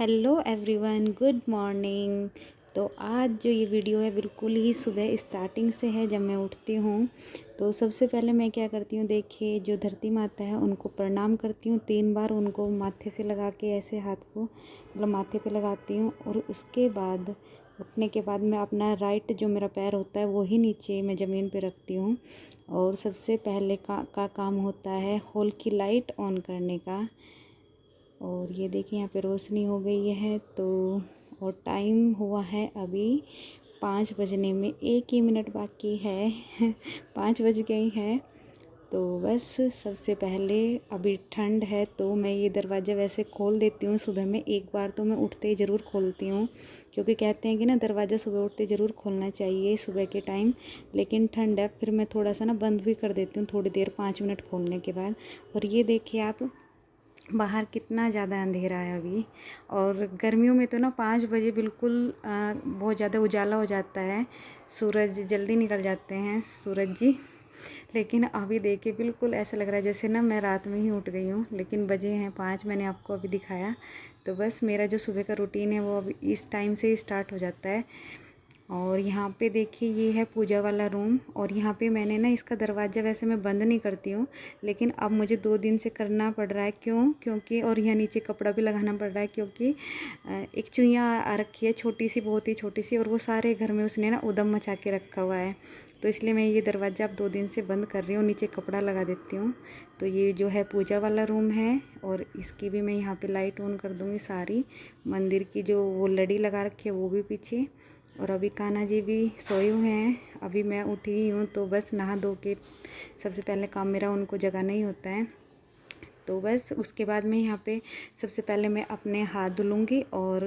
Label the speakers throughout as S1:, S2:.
S1: Hello everyone, good morning. तो आज जो ये वीडियो है बिल्कुल ही सुबह स्टार्टिंग से है। जब मैं उठती हूँ तो सबसे पहले मैं क्या करती हूँ, देखिए जो धरती माता है उनको प्रणाम करती हूँ 3 बार। उनको माथे से लगा के ऐसे हाथ को मतलब माथे पे लगाती हूँ। और उसके बाद उठने के बाद मैं अपना राइट जो मेरा पैर होता है वही नीचे मैं ज़मीन पे रखती हूँ। और सबसे पहले का काम होता है हॉल की लाइट ऑन करने का। और ये देखिए यहाँ पे रोशनी हो गई है। तो और टाइम हुआ है अभी 5 बजने में 1 ही मिनट बाकी है 5 बज गई है। तो बस सबसे पहले अभी ठंड है तो मैं ये दरवाज़ा वैसे खोल देती हूँ सुबह में। एक बार तो मैं उठते ही ज़रूर खोलती हूँ, क्योंकि कहते हैं कि ना दरवाज़ा सुबह उठते ज़रूर खोलना चाहिए सुबह के टाइम। लेकिन ठंड है फिर मैं थोड़ा सा ना बंद भी कर देती हूँ थोड़ी देर, 5 मिनट खोलने के बाद। और ये देखिए आप बाहर कितना ज़्यादा अंधेरा है अभी। और गर्मियों में तो ना 5 बजे बिल्कुल बहुत ज़्यादा उजाला हो जाता है, सूरज जल्दी निकल जाते हैं सूरज जी। लेकिन अभी देखिए बिल्कुल ऐसा लग रहा है जैसे ना मैं रात में ही उठ गई हूँ। लेकिन बजे हैं 5, मैंने आपको अभी दिखाया। तो बस मेरा जो सुबह का रूटीन है वो अभी इस टाइम से ही स्टार्ट हो जाता है। और यहाँ पे देखिए ये है पूजा वाला रूम। और यहाँ पे मैंने ना इसका दरवाज़ा वैसे मैं बंद नहीं करती हूँ, लेकिन अब मुझे 2 दिन से करना पड़ रहा है। क्योंकि और यहाँ नीचे कपड़ा भी लगाना पड़ रहा है, क्योंकि एक चुईया आ रखी है छोटी सी, बहुत ही छोटी सी। और वो सारे घर में उसने ना उदम मचा के रखा हुआ है। तो इसलिए मैं ये दरवाज़ा अब 2 दिन से बंद कर रही हूँ, नीचे कपड़ा लगा देती हूँ। तो ये जो है पूजा वाला रूम है। और इसकी भी मैं यहाँ पे लाइट ऑन कर दूँगी सारी। मंदिर की जो वो लड़ी लगा रखी है वो भी पीछे। और अभी कान्हा जी भी सोए हुए हैं। अभी मैं उठी ही हूँ तो बस नहा धो के सबसे पहले काम मेरा उनको जगाना ही होता है। तो बस उसके बाद मैं यहाँ पे सबसे पहले मैं अपने हाथ धुलूँगी और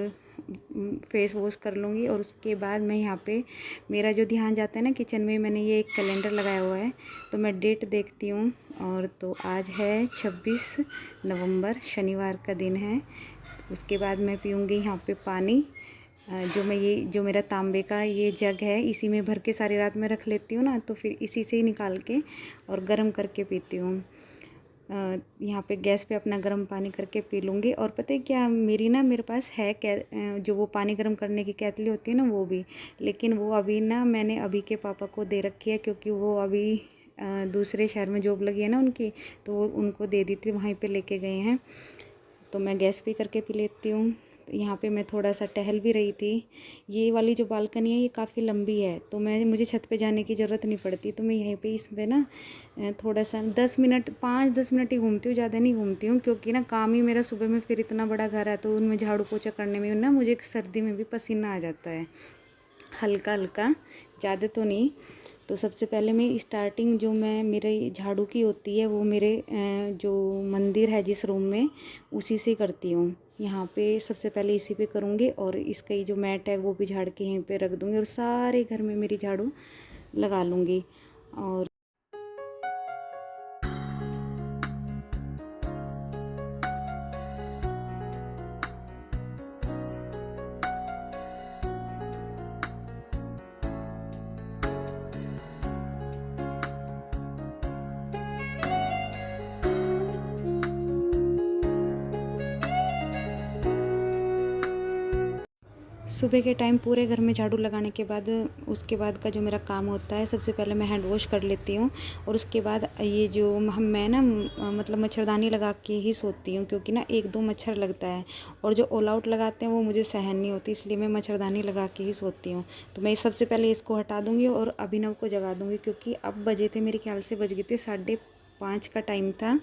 S1: फेस वॉश कर लूँगी। और उसके बाद मैं यहाँ पे मेरा जो ध्यान जाता है ना किचन में, मैंने ये एक कैलेंडर लगाया हुआ है तो मैं डेट देखती हूँ। और तो आज है 26 नवंबर, शनिवार का दिन है। उसके बाद मैं पीऊँगी यहाँ पे पानी। जो मेरा तांबे का ये जग है, इसी में भर के सारी रात में रख लेती हूँ ना, तो फिर इसी से ही निकाल के और गर्म करके पीती हूँ। यहाँ पे गैस पे अपना गर्म पानी करके पी लूँगी। और पता है क्या, मेरे पास है जो वो पानी गर्म करने की केतली होती है ना वो भी। लेकिन वो अभी ना मैंने अभी के पापा को दे रखी है, क्योंकि वो अभी दूसरे शहर में जॉब लगी है ना उनकी, तो वो उनको दे दी थी, वहीं पे लेके गए हैं। तो मैं गैस पे करके पी लेती हूँ। तो यहाँ पे मैं थोड़ा सा टहल भी रही थी। ये वाली जो बालकनी है ये काफ़ी लंबी है, तो मुझे छत पे जाने की ज़रूरत नहीं पड़ती। तो मैं यहीं पे इसमें ना थोड़ा सा 10 मिनट 5-10 मिनट ही घूमती हूँ, ज़्यादा नहीं घूमती हूँ। क्योंकि ना काम ही मेरा सुबह में, फिर इतना बड़ा घर है तो उनमें झाड़ू पोछा करने में ना मुझे सर्दी में भी पसीना आ जाता है, हल्का हल्का, ज़्यादा तो नहीं। तो सबसे पहले मैं स्टार्टिंग जो मैं मेरे झाड़ू की होती है वो मेरे जो मंदिर है जिस रूम में, उसी से करती हूँ। यहाँ पे सबसे पहले इसी पे करूँगी। और इसका जो मैट है वो भी झाड़ के यहीं पे रख दूँगी और सारे घर में मेरी झाड़ू लगा लूँगी। और सुबह के टाइम पूरे घर में झाड़ू लगाने के बाद उसके बाद का जो मेरा काम होता है, सबसे पहले मैं हैंड वॉश कर लेती हूँ। और उसके बाद ये जो मैं ना मतलब मच्छरदानी लगा के ही सोती हूँ, क्योंकि ना 1-2 मच्छर लगता है। और जो ऑल आउट लगाते हैं वो मुझे सहन नहीं होती, इसलिए मैं मच्छरदानी लगा के ही सोती हूँ। तो मैं सबसे पहले इसको हटा दूँगी और अभिनव को जगा दूँगी, क्योंकि अब बजे थे, मेरे ख्याल से बज गए थे 5:30 का टाइम था।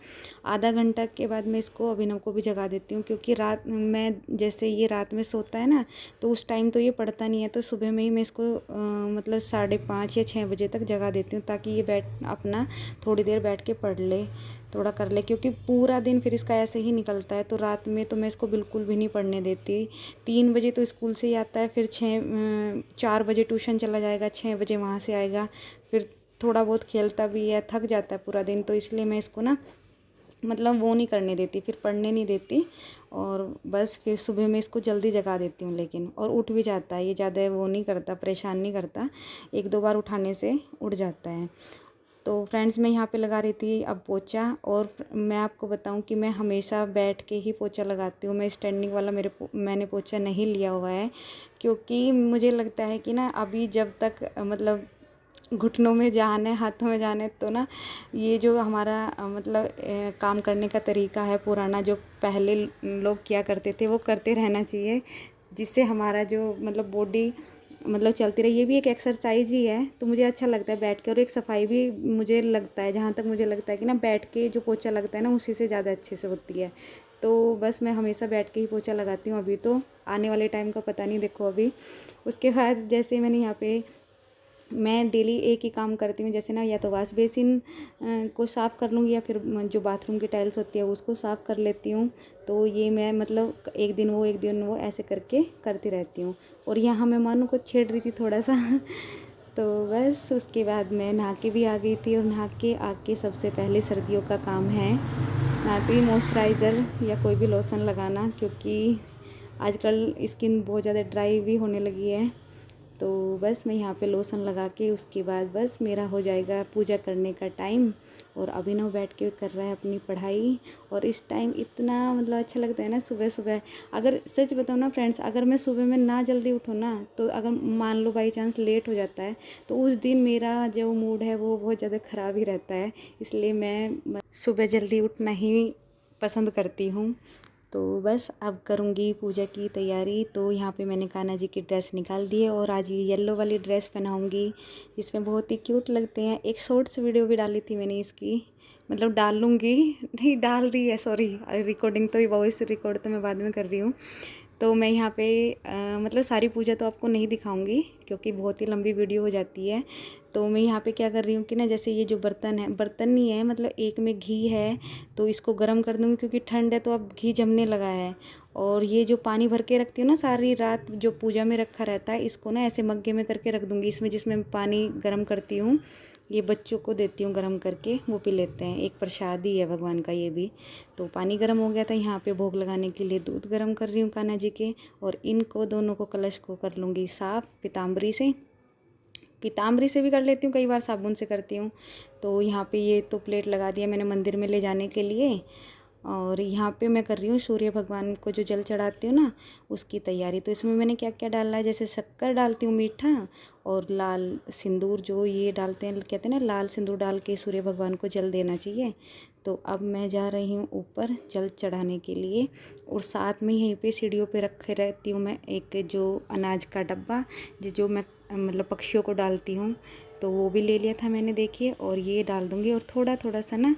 S1: आधा घंटा के बाद मैं इसको अभिनव को भी जगा देती हूँ, क्योंकि रात में जैसे ये रात में सोता है ना, तो उस टाइम तो ये पढ़ता नहीं है। तो सुबह में ही मैं इसको मतलब 5:30 या 6 बजे तक जगा देती हूँ, ताकि ये अपना थोड़ी देर बैठ के पढ़ ले, थोड़ा कर ले। क्योंकि पूरा दिन फिर इसका ऐसे ही निकलता है, तो रात में तो मैं इसको बिल्कुल भी नहीं पढ़ने देती। 3 बजे तो स्कूल से ही आता है, फिर 4 बजे ट्यूशन चला जाएगा, 6 बजे वहाँ से आएगा, फिर थोड़ा बहुत खेलता भी है, थक जाता है पूरा दिन। तो इसलिए मैं इसको ना मतलब वो नहीं करने देती, फिर पढ़ने नहीं देती। और बस फिर सुबह में इसको जल्दी जगा देती हूँ। लेकिन और उठ भी जाता है, ये ज़्यादा वो नहीं करता, परेशान नहीं करता, 1-2 बार उठाने से उठ जाता है। तो फ्रेंड्स मैं यहाँ पे लगा रही थी अब पोछा। और मैं आपको बताऊँ कि मैं हमेशा बैठ के ही पोछा लगाती हूँ। मैं स्टैंडिंग वाला मैंने पोछा नहीं लिया हुआ है, क्योंकि मुझे लगता है कि ना अभी जब तक मतलब घुटनों में जान है, हाथों में जान है, तो ना ये जो हमारा मतलब काम करने का तरीका है पुराना, जो पहले लोग किया करते थे, वो करते रहना चाहिए, जिससे हमारा जो मतलब बॉडी मतलब चलती रही। ये भी एक एक्सरसाइज ही है, तो मुझे अच्छा लगता है बैठ के। और एक सफाई भी मुझे लगता है, जहाँ तक मुझे लगता है कि ना बैठ के जो पोछा लगता है ना, उसी से ज़्यादा अच्छे से होती है। तो बस मैं हमेशा बैठ के ही पोछा लगाती हूँ। अभी तो आने वाले टाइम का पता नहीं, देखो अभी। उसके बाद जैसे मैंने यहाँ पे मैं डेली एक ही काम करती हूँ, जैसे ना या तो वॉश बेसिन को साफ़ कर लूँगी, या फिर जो बाथरूम की टाइल्स होती है उसको साफ़ कर लेती हूँ। तो ये मैं मतलब एक दिन वो एक दिन वो ऐसे करके करती रहती हूँ। और यहाँ मैं मानू को छेड़ रही थी थोड़ा सा तो बस उसके बाद मैं नहा के भी आ गई थी। और नहा के आके सबसे पहले सर्दियों का काम है नहाते ही मॉइस्चराइज़र या कोई भी लोशन लगाना, क्योंकि आजकल स्किन बहुत ज़्यादा ड्राई भी होने लगी है। तो बस मैं यहाँ पे लोशन लगा के उसके बाद बस मेरा हो जाएगा पूजा करने का टाइम। और अभिनव बैठ के कर रहा है अपनी पढ़ाई। और इस टाइम इतना मतलब अच्छा लगता है ना सुबह सुबह। अगर सच बताऊँ ना फ्रेंड्स, अगर मैं सुबह में ना जल्दी उठूँ ना, तो अगर मान लो बाई चांस लेट हो जाता है, तो उस दिन मेरा जो मूड है वो बहुत ज़्यादा ख़राब ही रहता है। इसलिए मैं सुबह जल्दी उठना ही पसंद करती हूँ। तो बस अब करूँगी पूजा की तैयारी। तो यहाँ पे मैंने कान्हा जी की ड्रेस निकाल दी है, और आज ये येलो वाली ड्रेस पहनाऊँगी, जिसमें बहुत ही क्यूट लगते हैं। एक शॉर्ट्स वीडियो भी डाली थी मैंने इसकी, मतलब डाल लूँगी, नहीं डाल दी है, सॉरी। रिकॉर्डिंग तो वॉइस रिकॉर्ड तो मैं बाद में कर रही हूँ। तो मैं यहाँ पे मतलब सारी पूजा तो आपको नहीं दिखाऊंगी, क्योंकि बहुत ही लंबी वीडियो हो जाती है। तो मैं यहाँ पे क्या कर रही हूँ कि ना, जैसे ये जो बर्तन है, बर्तन नहीं है मतलब एक में घी है, तो इसको गर्म कर दूँगी, क्योंकि ठंड है तो अब घी जमने लगा है। और ये जो पानी भर के रखती हूँ ना सारी रात, जो पूजा में रखा रहता है, इसको ना ऐसे मग्गे में करके रख दूँगी, इसमें जिसमें मैं पानी गर्म करती हूँ। ये बच्चों को देती हूँ गर्म करके, वो पी लेते हैं, एक प्रसाद ही है भगवान का ये भी। तो पानी गर्म हो गया था, यहाँ पे भोग लगाने के लिए दूध गर्म कर रही हूँ कान्हा जी के। और इनको दोनों को, कलश को कर लूँगी साफ़ पीताम्बरी से। पीताम्बरी से भी कर लेती हूँ, कई बार साबुन से करती हूँ। तो यहाँ पे ये तो प्लेट लगा दिया मैंने मंदिर में ले जाने के लिए। और यहाँ पे मैं कर रही हूँ सूर्य भगवान को जो जल चढ़ाती हूँ ना, उसकी तैयारी। तो इसमें मैंने क्या क्या डालना है, जैसे शक्कर डालती हूँ, मीठा, और लाल सिंदूर जो ये डालते हैं, कहते हैं ना लाल सिंदूर डाल के सूर्य भगवान को जल देना चाहिए। तो अब मैं जा रही हूँ ऊपर जल चढ़ाने के लिए। और साथ में यहीं पे सीढ़ियों पे रखे रहती हूँ मैं एक जो अनाज का डब्बा, जो मैं मतलब पक्षियों को डालती हूँ, तो वो भी ले लिया था मैंने, देखिए। और ये डाल दूँगी। और थोड़ा थोड़ा सा ना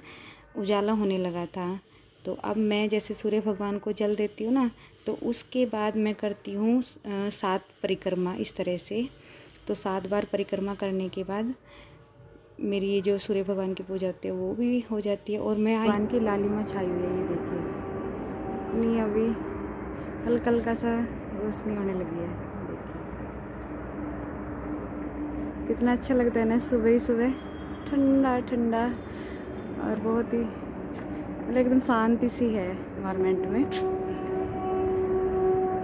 S1: उजाला होने लगा था। तो अब मैं जैसे सूर्य भगवान को जल देती हूँ ना, तो उसके बाद मैं करती हूँ 7 परिक्रमा इस तरह से। तो 7 बार परिक्रमा करने के बाद मेरी ये जो सूर्य भगवान की पूजा होती है वो भी हो जाती है। और मैं भगवान की लालिमा छाई हुई है, ये देखिए इतनी अभी हल्का हल्का सा रोशनी होने लगी है, देखिए कितना अच्छा लगता है ना सुबह ही सुबह, ठंडा ठंडा, और बहुत ही मतलब एकदम शांति सी है इन्वायरमेंट में।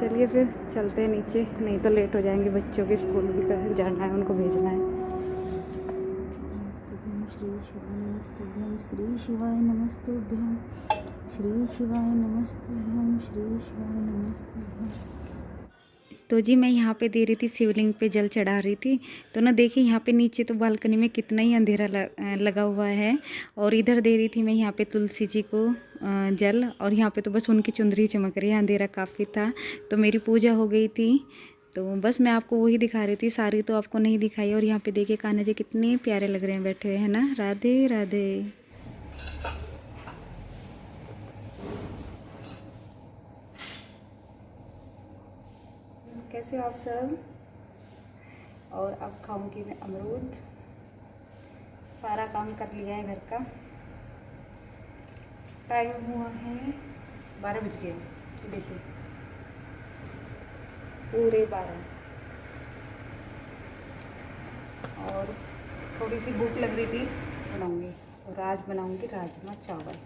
S1: चलिए फिर चलते हैं नीचे, नहीं तो लेट हो जाएंगे, बच्चों के स्कूल भी जाना है, उनको भेजना है। श्री शिवाय नमस्तुभ्यं, श्री शिवाय नमस्तुभ्यं, श्री शिवाय नमस्तुभ्यं। तो जी मैं यहाँ पे दे रही थी, शिवलिंग पे जल चढ़ा रही थी। तो ना देखिए यहाँ पे नीचे तो बालकनी में कितना ही अंधेरा लगा हुआ है। और इधर दे रही थी मैं यहाँ पे तुलसी जी को जल, और यहाँ पे तो बस उनकी चुंदरी चमक रही है, अंधेरा काफ़ी था। तो मेरी पूजा हो गई थी। तो बस मैं आपको वही दिखा रही थी, सारी तो आपको नहीं दिखाई। और यहाँ पे देखिए कान्हा जी कितने प्यारे लग रहे हैं बैठे हुए, है ना। राधे राधे। कैसे हो आप सब। और अब खाऊंगी मैं अमरूद। सारा काम कर लिया है घर का। टाइम हुआ है 12 बज गए, देखिए पूरे 12। और थोड़ी सी भूख लग रही थी, बनाऊंगी। और आज बनाऊंगी राजमा चावल,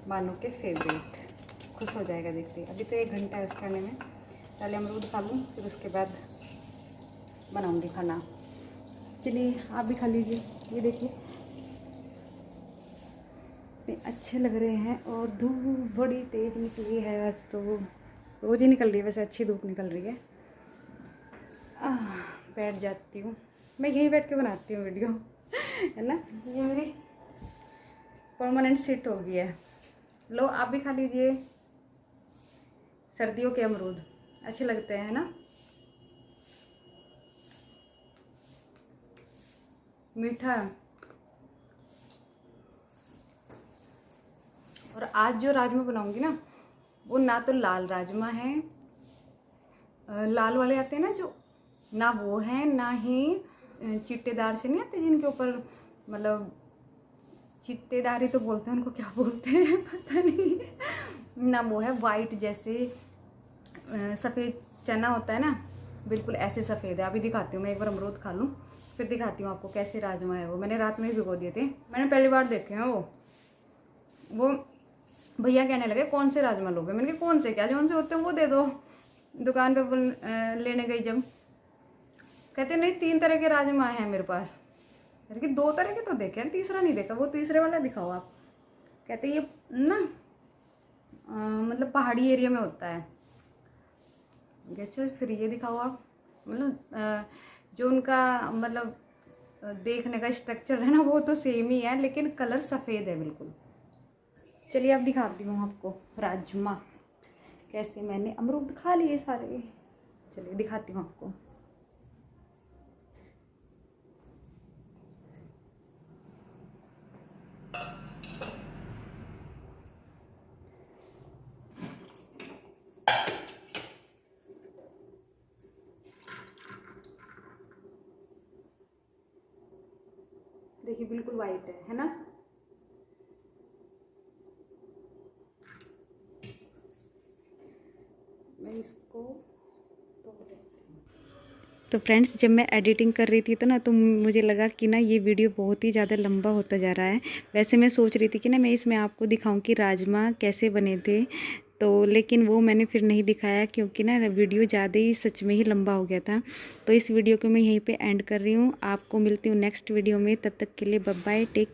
S1: मानो के फेवरेट। खुश हो जाएगा देखते। अभी तो 1 घंटा है उस खाने में, पहले अमरूद खा लूँ, फिर उसके बाद बनाऊंगी खाना। चलिए आप भी खा लीजिए। ये देखिए कितने अच्छे लग रहे हैं। और धूप बड़ी तेज़ निकली है आज, तो रोज़ ही निकल रही है वैसे, अच्छी धूप निकल रही है। बैठ जाती हूँ मैं, यहीं बैठ के बनाती हूँ वीडियो है ना। ये मेरी परमानेंट सीट हो गई है। लो आप भी खा लीजिए। सर्दियों के अमरूद अच्छे लगते हैं ना, मीठा। और आज जो राजमा बनाऊंगी ना, वो ना तो लाल राजमा है, लाल वाले आते हैं ना जो, ना वो है, ना ही चिट्टेदार से नहीं आते जिनके ऊपर, मतलब चिट्टेदार ही तो बोलते हैं उनको, क्या बोलते हैं पता नहीं ना वो है। वाइट जैसे सफ़ेद चना होता है ना, बिल्कुल ऐसे सफ़ेद है। अभी दिखाती हूँ मैं, एक बार अमरूद खा लूँ फिर दिखाती हूँ आपको कैसे राजमा है वो। मैंने रात में ही भिगो दिए थे, मैंने पहली बार देखे हैं वो भैया कहने लगे कौन से राजमा लोगे। मैंने कहा कौन से, क्या जो से होते हैं वो दे दो। दुकान पे लेने गई जब, कहते नहीं 3 तरह के राजमा हैं मेरे पास। मैंने कहा 2 तरह के तो देखे हैं, तीसरा नहीं देखा। वो तीसरे वाला दिखाओ आप। कहते ये ना मतलब पहाड़ी एरिया में होता है। अच्छा फिर ये दिखाओ आप। मतलब जो उनका मतलब देखने का स्ट्रक्चर है ना, वो तो सेम ही है, लेकिन कलर सफ़ेद है बिल्कुल। चलिए अब दिखाती हूँ आपको राजमा कैसे मैंने अमरूद खा लिए सारे। चलिए दिखाती हूँ आपको। देखिए बिल्कुल वाइट है ना। मैं इसको तो फ्रेंड्स, जब मैं एडिटिंग कर रही थी तो मुझे लगा कि ना ये वीडियो बहुत ही ज़्यादा लंबा होता जा रहा है। वैसे मैं सोच रही थी कि ना मैं इसमें आपको दिखाऊं कि राजमा कैसे बने थे, तो लेकिन वो मैंने फिर नहीं दिखाया क्योंकि ना वीडियो ज़्यादा ही सच में ही लंबा हो गया था। तो इस वीडियो को मैं यहीं पे एंड कर रही हूँ। आपको मिलती हूँ नेक्स्ट वीडियो में, तब तक के लिए बाय बाय, टेक